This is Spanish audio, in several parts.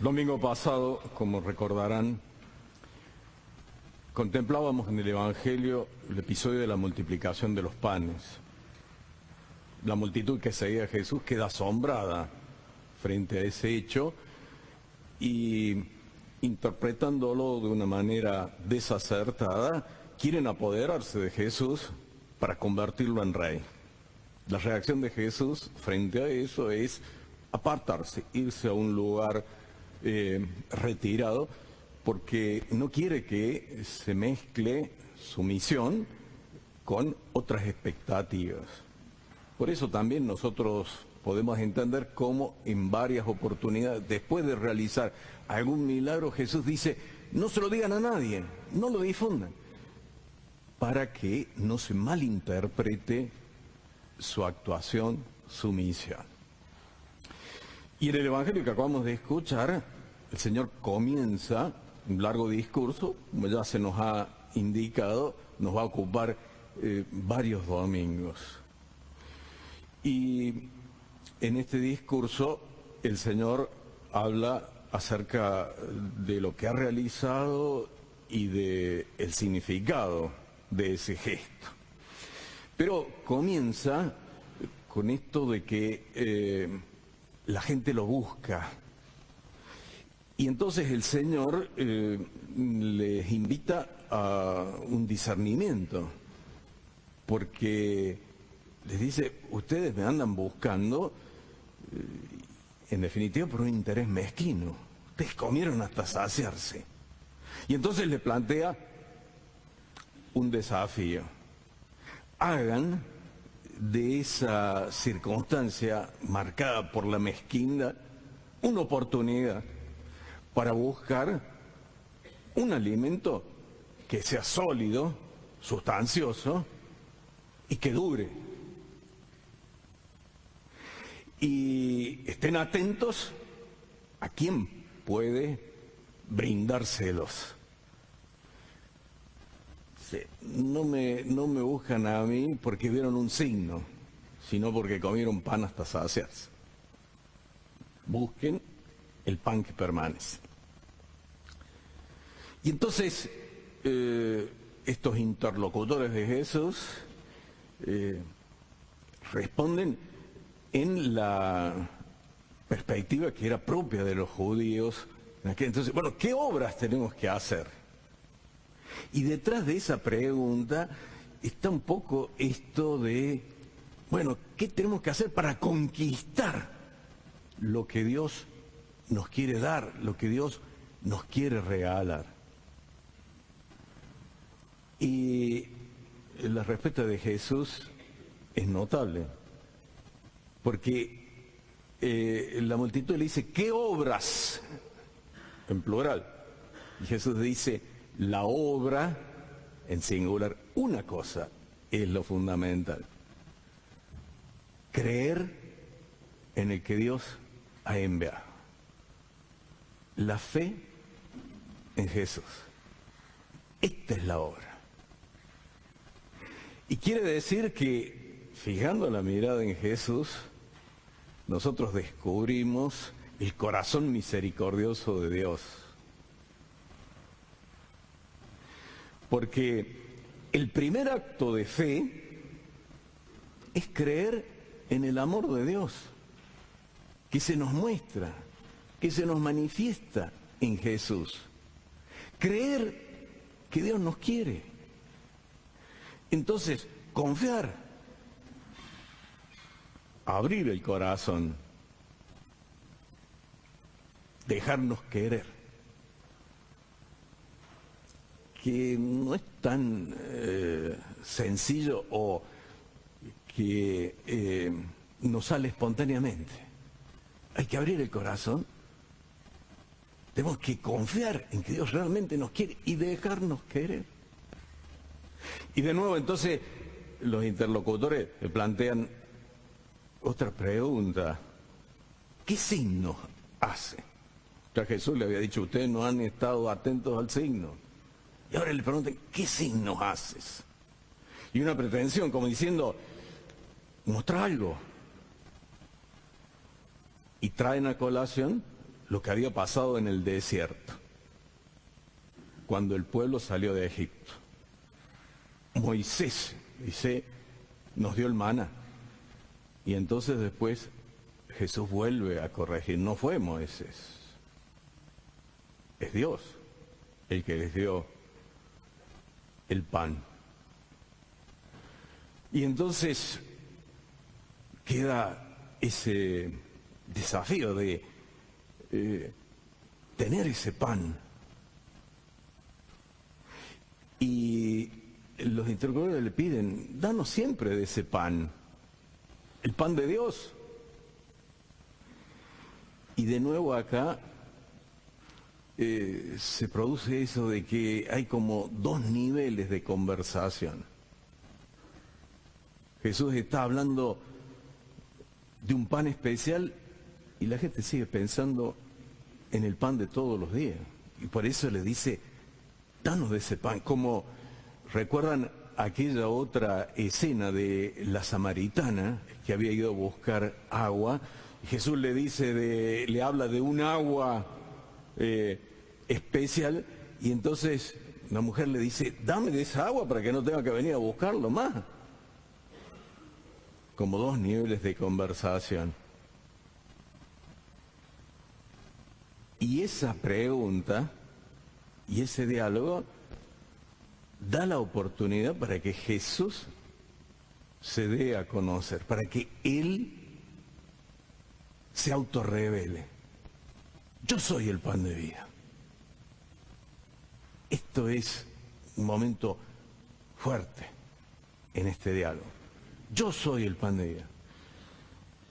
Domingo pasado, como recordarán, contemplábamos en el Evangelio el episodio de la multiplicación de los panes. La multitud que seguía a Jesús queda asombrada frente a ese hecho y, interpretándolo de una manera desacertada, quieren apoderarse de Jesús para convertirlo en rey. La reacción de Jesús frente a eso es apartarse, irse a un lugar retirado, porque no quiere que se mezcle su misión con otras expectativas. Por eso también nosotros podemos entender cómo en varias oportunidades, después de realizar algún milagro, Jesús dice, no se lo digan a nadie, no lo difundan, para que no se malinterprete su actuación, su misión. Y en el Evangelio que acabamos de escuchar, el Señor comienza un largo discurso, como ya se nos ha indicado, nos va a ocupar varios domingos. Y en este discurso el Señor habla acerca de lo que ha realizado y del significado de ese gesto. Pero comienza con esto de que la gente lo busca. Y entonces el Señor les invita a un discernimiento, porque les dice, ustedes me andan buscando, en definitiva, por un interés mezquino. Ustedes comieron hasta saciarse. Y entonces le plantea un desafío. Hagan de esa circunstancia marcada por la mezquindad una oportunidad para buscar un alimento que sea sólido, sustancioso y que dure. Y estén atentos a quién puede brindárselos. No me buscan a mí porque vieron un signo, sino porque comieron pan hasta saciarse. Busquen el pan que permanece. Y entonces, estos interlocutores de Jesús responden en la perspectiva que era propia de los judíos. Entonces, bueno, ¿qué obras tenemos que hacer? Y detrás de esa pregunta está un poco esto de, bueno, ¿qué tenemos que hacer para conquistar lo que Dios nos quiere dar, lo que Dios nos quiere regalar? Y la respuesta de Jesús es notable, porque la multitud le dice, ¿qué obras? En plural. Y Jesús dice, la obra, en singular, una cosa es lo fundamental. Creer en el que Dios ha enviado. La fe en Jesús. Esta es la obra. Y quiere decir que, fijando la mirada en Jesús, nosotros descubrimos el corazón misericordioso de Dios. Porque el primer acto de fe es creer en el amor de Dios, que se nos muestra, que se nos manifiesta en Jesús. Creer que Dios nos quiere. Entonces, confiar, abrir el corazón, dejarnos querer, que no es tan sencillo o que nos sale espontáneamente. Hay que abrir el corazón, tenemos que confiar en que Dios realmente nos quiere y dejarnos querer. Y de nuevo, entonces, los interlocutores le plantean otra pregunta. ¿Qué signo hace? Ya Jesús le había dicho, ustedes no han estado atentos al signo. Y ahora le preguntan, ¿qué signos haces? Y una pretensión, como diciendo, muestra algo. Y traen a colación lo que había pasado en el desierto, cuando el pueblo salió de Egipto. Moisés, dice, nos dio el maná. Y entonces después Jesús vuelve a corregir. No fue Moisés, es Dios el que les dio el pan. Y entonces queda ese desafío de tener ese pan. Y los interlocutores le piden, danos siempre de ese pan, el pan de Dios. Y de nuevo acá se produce eso de que hay como dos niveles de conversación. Jesús está hablando de un pan especial y la gente sigue pensando en el pan de todos los días. Y por eso le dice, danos de ese pan. Como recuerdan aquella otra escena de la samaritana que había ido a buscar agua. Jesús le dice, le habla de un agua especial, y entonces la mujer le dice, dame de esa agua para que no tenga que venir a buscarlo más. Como dos niveles de conversación. Y esa pregunta y ese diálogo da la oportunidad para que Jesús se dé a conocer, para que Él se autorrevele. Yo soy el pan de vida. Esto es un momento fuerte en este diálogo. Yo soy el pan de vida.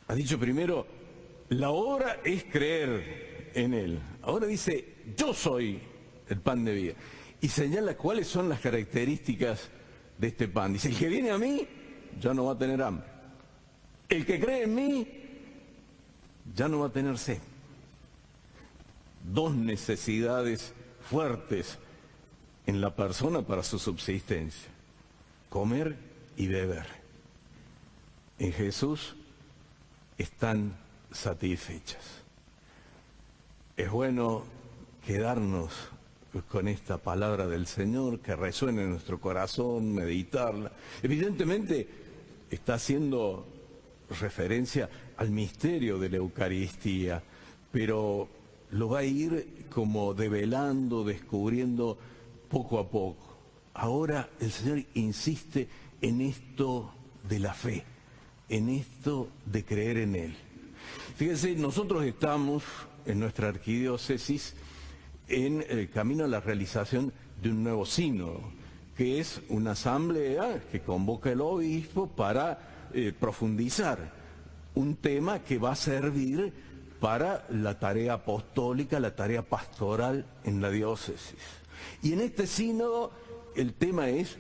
Ha dicho primero, la obra es creer en Él. Ahora dice, yo soy el pan de vida. Y señala cuáles son las características de este pan. Dice, el que viene a mí ya no va a tener hambre. El que cree en mí ya no va a tener sed. Dos necesidades fuertes en la persona para su subsistencia: comer y beber. En Jesús están satisfechas. Es bueno quedarnos con esta palabra del Señor, que resuene en nuestro corazón, meditarla. Evidentemente está haciendo referencia al misterio de la Eucaristía, pero lo va a ir como develando, descubriendo poco a poco. Ahora el Señor insiste en esto de la fe, en esto de creer en Él. Fíjense, nosotros estamos en nuestra arquidiócesis en el camino a la realización de un nuevo sínodo, que es una asamblea que convoca el obispo para profundizar un tema que va a servir para la tarea apostólica, la tarea pastoral en la diócesis. Y en este sínodo el tema es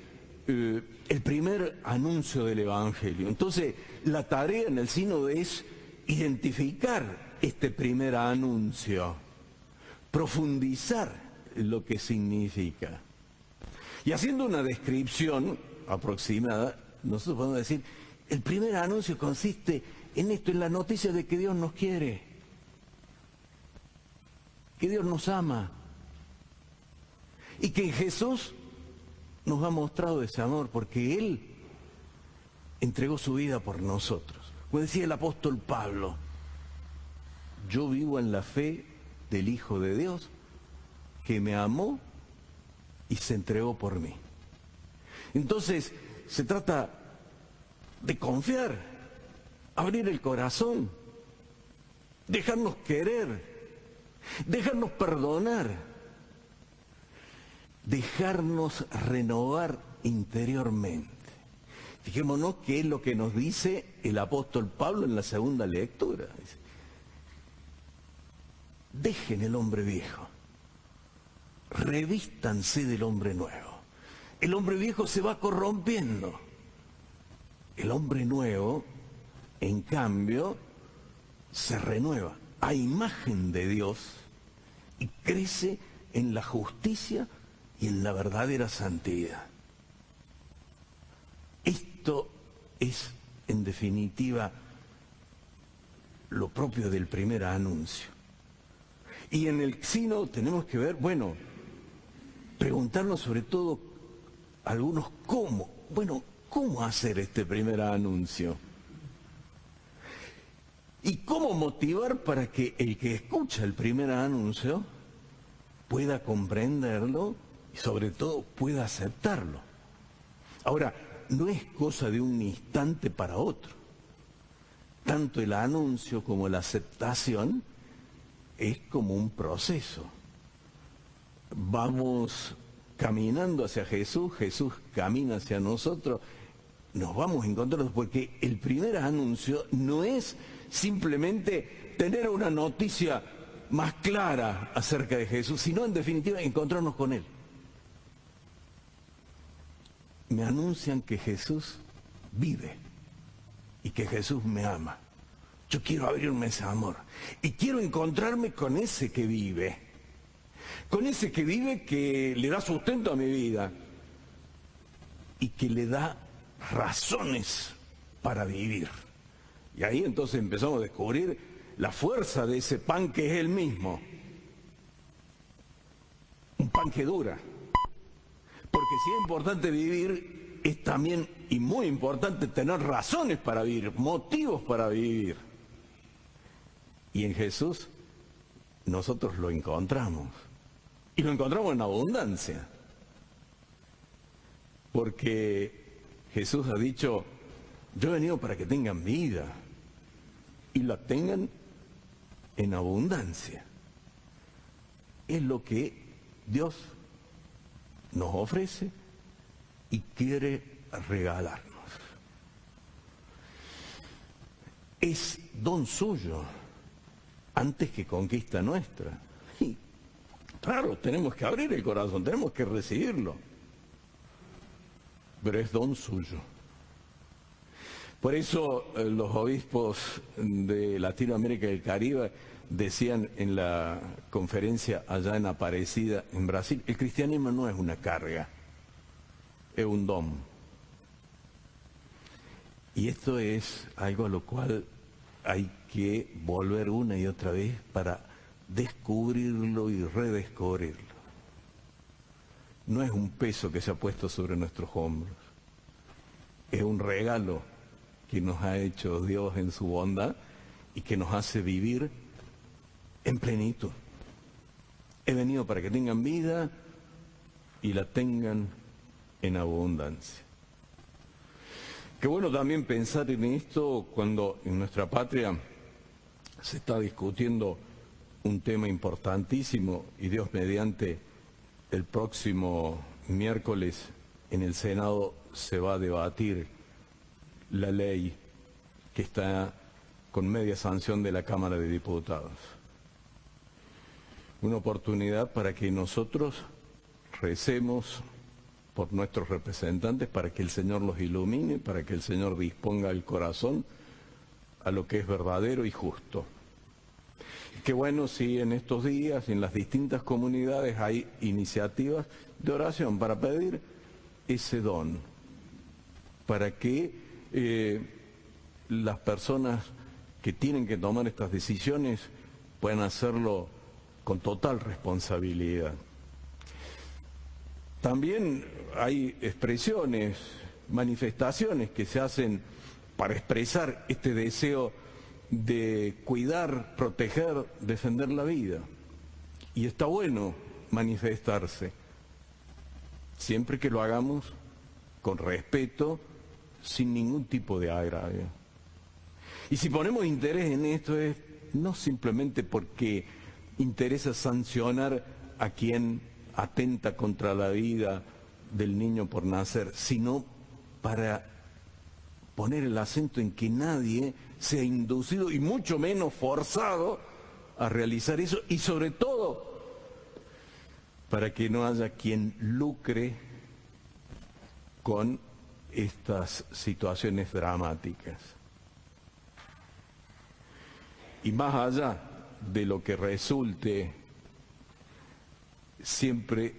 el primer anuncio del Evangelio. Entonces, la tarea en el sínodo es identificar este primer anuncio, profundizar lo que significa. Y haciendo una descripción aproximada, nosotros podemos decir, el primer anuncio consiste en esto, en la noticia de que Dios nos quiere, que Dios nos ama, y que en Jesús nos ha mostrado ese amor, porque Él entregó su vida por nosotros. Como decía el apóstol Pablo, yo vivo en la fe del Hijo de Dios, que me amó y se entregó por mí. Entonces, se trata de confiar, abrir el corazón, dejarnos querer, dejarnos perdonar, dejarnos renovar interiormente. Fijémonos qué es lo que nos dice el apóstol Pablo en la segunda lectura. Dice, dejen el hombre viejo, revístanse del hombre nuevo. El hombre viejo se va corrompiendo. El hombre nuevo, en cambio, se renueva a imagen de Dios y crece en la justicia y en la verdadera santidad. Esto es, en definitiva, lo propio del primer anuncio. Y en el sínodo tenemos que ver, bueno, preguntarnos sobre todo algunos cómo. Bueno, ¿cómo hacer este primer anuncio? ¿Y cómo motivar para que el que escucha el primer anuncio pueda comprenderlo y sobre todo pueda aceptarlo? Ahora, no es cosa de un instante para otro. Tanto el anuncio como la aceptación es como un proceso. Vamos caminando hacia Jesús, Jesús camina hacia nosotros, nos vamos encontrando, porque el primer anuncio no es simplemente tener una noticia más clara acerca de Jesús, sino en definitiva encontrarnos con Él. Me anuncian que Jesús vive y que Jesús me ama. Yo quiero abrirme ese amor y quiero encontrarme con ese que vive. Con ese que vive, que le da sustento a mi vida y que le da razones para vivir. Y ahí entonces empezamos a descubrir la fuerza de ese pan que es Él mismo. Un pan que dura. Porque si es importante vivir, es también y muy importante tener razones para vivir, motivos para vivir. Y en Jesús nosotros lo encontramos. Y lo encontramos en abundancia. Porque Jesús ha dicho, yo he venido para que tengan vida y la tengan en abundancia. Es lo que Dios nos ofrece y quiere regalarnos. Es don suyo antes que conquista nuestra. Y claro, tenemos que abrir el corazón, tenemos que recibirlo. Pero es don suyo. Por eso los obispos de Latinoamérica y el Caribe decían en la conferencia allá en Aparecida, en Brasil, el cristianismo no es una carga, es un don. Y esto es algo a lo cual hay que volver una y otra vez para descubrirlo y redescubrirlo. No es un peso que se ha puesto sobre nuestros hombros, es un regalo que nos ha hecho Dios en su bondad y que nos hace vivir en plenitud. He venido para que tengan vida y la tengan en abundancia. Qué bueno también pensar en esto cuando en nuestra patria se está discutiendo un tema importantísimo y Dios mediante el próximo miércoles en el Senado se va a debatir la ley que está con media sanción de la Cámara de Diputados. Una oportunidad para que nosotros recemos por nuestros representantes, para que el Señor los ilumine, para que el Señor disponga el corazón a lo que es verdadero y justo. Qué bueno si en estos días, en las distintas comunidades, hay iniciativas de oración para pedir ese don, para que las personas que tienen que tomar estas decisiones puedan hacerlo con total responsabilidad. También hay expresiones, manifestaciones que se hacen para expresar este deseo de cuidar, proteger, defender la vida. Y está bueno manifestarse, siempre que lo hagamos con respeto, sin ningún tipo de agravio. Y si ponemos interés en esto es no simplemente porque interesa sancionar a quien atenta contra la vida del niño por nacer, sino para poner el acento en que nadie sea inducido y mucho menos forzado a realizar eso, y sobre todo para que no haya quien lucre con estas situaciones dramáticas. Y más allá de lo que resulte, siempre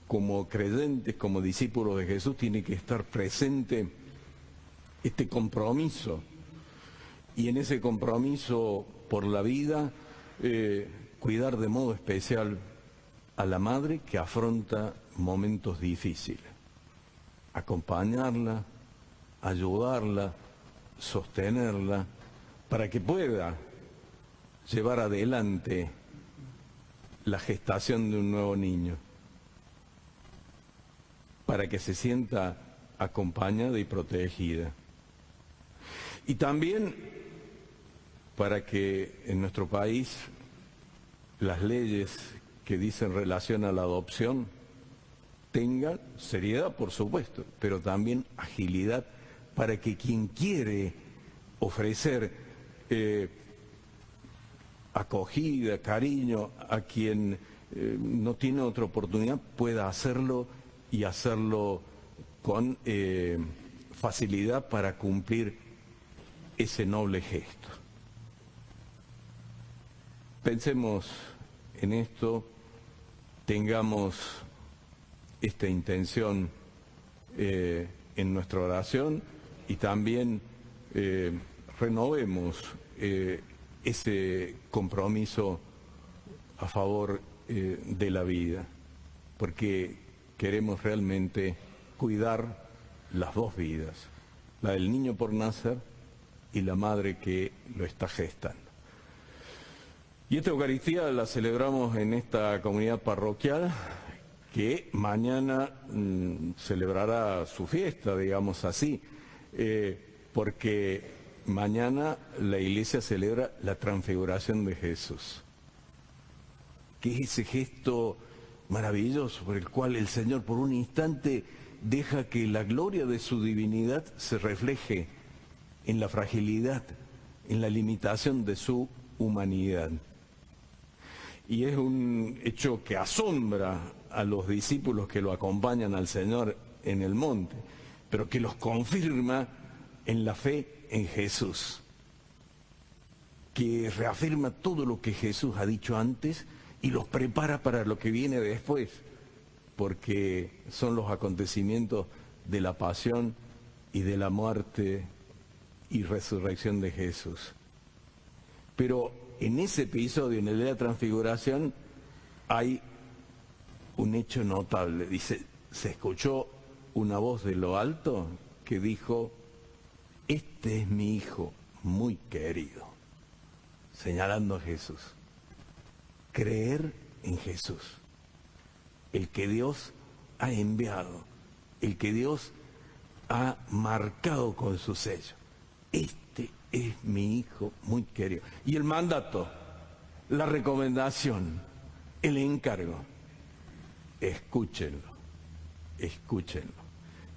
como creyentes, como discípulos de Jesús, tiene que estar presente este compromiso. Y en ese compromiso por la vida, cuidar de modo especial a la madre que afronta momentos difíciles, acompañarla, ayudarla, sostenerla, para que pueda llevar adelante la gestación de un nuevo niño, para que se sienta acompañada y protegida. Y también para que en nuestro país las leyes que dicen relación a la adopción tengan seriedad, por supuesto, pero también agilidad, para que quien quiere ofrecer acogida, cariño a quien no tiene otra oportunidad pueda hacerlo, y hacerlo con facilidad para cumplir ese noble gesto. Pensemos en esto, tengamos esta intención en nuestra oración, y también renovemos ese compromiso a favor de la vida, porque queremos realmente cuidar las dos vidas, la del niño por nacer y la madre que lo está gestando. Y esta Eucaristía la celebramos en esta comunidad parroquial, que mañana celebrará su fiesta, digamos así, porque mañana la Iglesia celebra la transfiguración de Jesús, que es ese gesto maravilloso por el cual el Señor por un instante deja que la gloria de su divinidad se refleje en la fragilidad, en la limitación de su humanidad. Y es un hecho que asombra a los discípulos que lo acompañan al Señor en el monte, pero que los confirma en la fe en Jesús, que reafirma todo lo que Jesús ha dicho antes y los prepara para lo que viene después, porque son los acontecimientos de la pasión y de la muerte y resurrección de Jesús. Pero en ese episodio, en el de la transfiguración, hay un hecho notable. Dice, se escuchó una voz de lo alto que dijo: este es mi Hijo muy querido, señalando a Jesús. Creer en Jesús, el que Dios ha enviado, el que Dios ha marcado con su sello. Este es mi Hijo muy querido. Y el mandato, la recomendación, el encargo: escúchenlo, escúchenlo.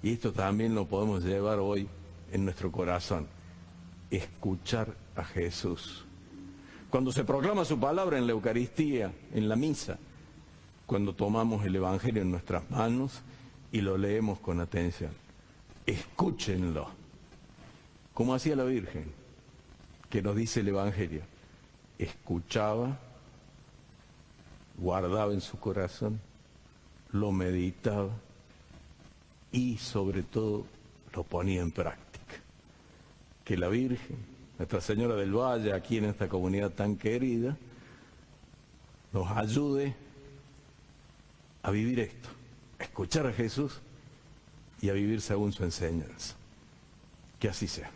Y esto también lo podemos llevar hoy en nuestro corazón, escuchar a Jesús. Cuando se proclama su palabra en la Eucaristía, en la misa, cuando tomamos el Evangelio en nuestras manos y lo leemos con atención, escúchenlo, como hacía la Virgen, que nos dice el Evangelio, escuchaba, guardaba en su corazón, lo meditaba y sobre todo lo ponía en práctica. Que la Virgen, Nuestra Señora del Valle, aquí en esta comunidad tan querida, nos ayude a vivir esto, a escuchar a Jesús y a vivir según su enseñanza. Que así sea.